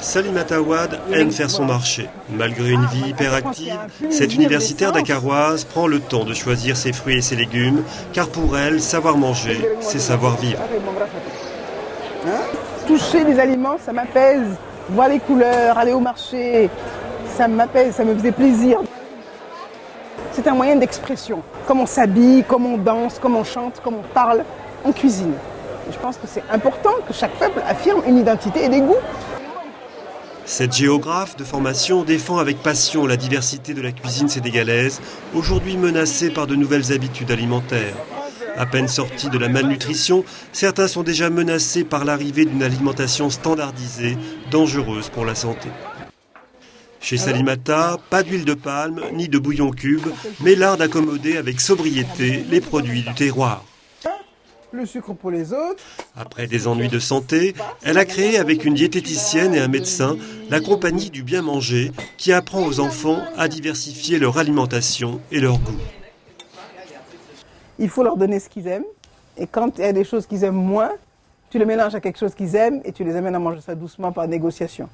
Salimata Ouad aime faire son marché. Malgré une vie hyperactive, cette universitaire dakaroise prend le temps de choisir ses fruits et ses légumes, car pour elle, savoir manger, c'est savoir vivre. Toucher les aliments, ça m'apaise. Voir les couleurs, aller au marché, ça m'apaise, ça me faisait plaisir. C'est un moyen d'expression. Comme on s'habille, comme on danse, comme on chante, comme on parle, on cuisine. Et je pense que c'est important que chaque peuple affirme une identité et des goûts. Cette géographe de formation défend avec passion la diversité de la cuisine sénégalaise, aujourd'hui menacée par de nouvelles habitudes alimentaires. À peine sortis de la malnutrition, certains sont déjà menacés par l'arrivée d'une alimentation standardisée, dangereuse pour la santé. Chez Salimata, pas d'huile de palme ni de bouillon cube, mais l'art d'accommoder avec sobriété les produits du terroir. Le sucre pour les autres. Après des ennuis de santé, elle a créé avec une diététicienne et un médecin la compagnie du bien manger qui apprend aux enfants à diversifier leur alimentation et leur goût. Il faut leur donner ce qu'ils aiment. Et quand il y a des choses qu'ils aiment moins, tu les mélanges à quelque chose qu'ils aiment et tu les amènes à manger ça doucement par négociation.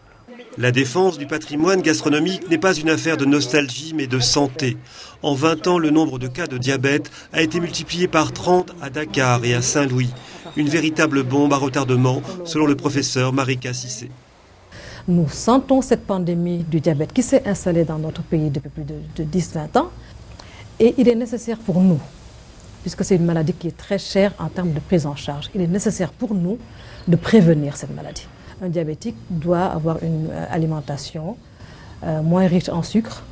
La défense du patrimoine gastronomique n'est pas une affaire de nostalgie mais de santé. En 20 ans, le nombre de cas de diabète a été multiplié par 30 à Dakar et à Saint-Louis. Une véritable bombe à retardement, selon le professeur Marika Cissé. Nous sentons cette pandémie du diabète qui s'est installée dans notre pays depuis plus de 10-20 ans. Et il est nécessaire pour nous, puisque c'est une maladie qui est très chère en termes de prise en charge, il est nécessaire pour nous de prévenir cette maladie. Un diabétique doit avoir une alimentation moins riche en sucre,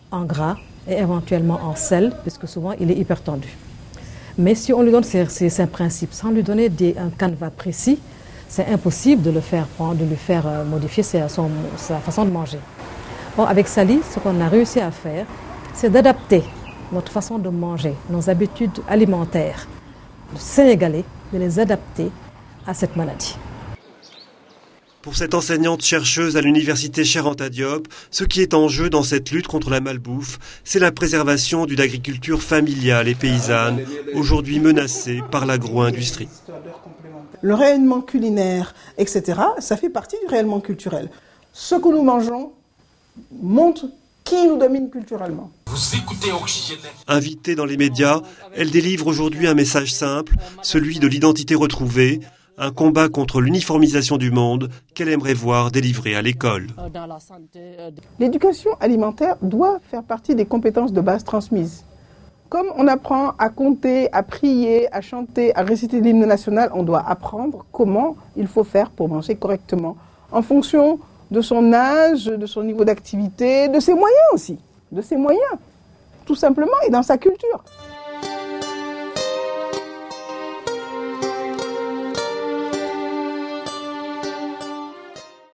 en gras et éventuellement en sel, puisque souvent il est hypertendu. Mais si on lui donne ces principes, sans lui donner un canevas précis, c'est impossible de le faire prendre, de lui faire modifier sa façon de manger. Or, avec Sali, ce qu'on a réussi à faire, c'est d'adapter notre façon de manger, nos habitudes alimentaires sénégalais, de les adapter à cette maladie. Pour cette enseignante-chercheuse à l'université Cheikh Anta Diop, ce qui est en jeu dans cette lutte contre la malbouffe, c'est la préservation d'une agriculture familiale et paysanne, aujourd'hui menacée par l'agro-industrie. Le rayonnement culinaire, etc., ça fait partie du rayonnement culturel. Ce que nous mangeons montre qui nous domine culturellement. Vous écoutez Oxygène. Invitée dans les médias, elle délivre aujourd'hui un message simple, celui de l'identité retrouvée, un combat contre l'uniformisation du monde qu'elle aimerait voir délivré à l'école. L'éducation alimentaire doit faire partie des compétences de base transmises. Comme on apprend à compter, à prier, à chanter, à réciter l'hymne national, on doit apprendre comment il faut faire pour manger correctement, en fonction de son âge, de son niveau d'activité, de ses moyens aussi, de ses moyens, tout simplement, et dans sa culture.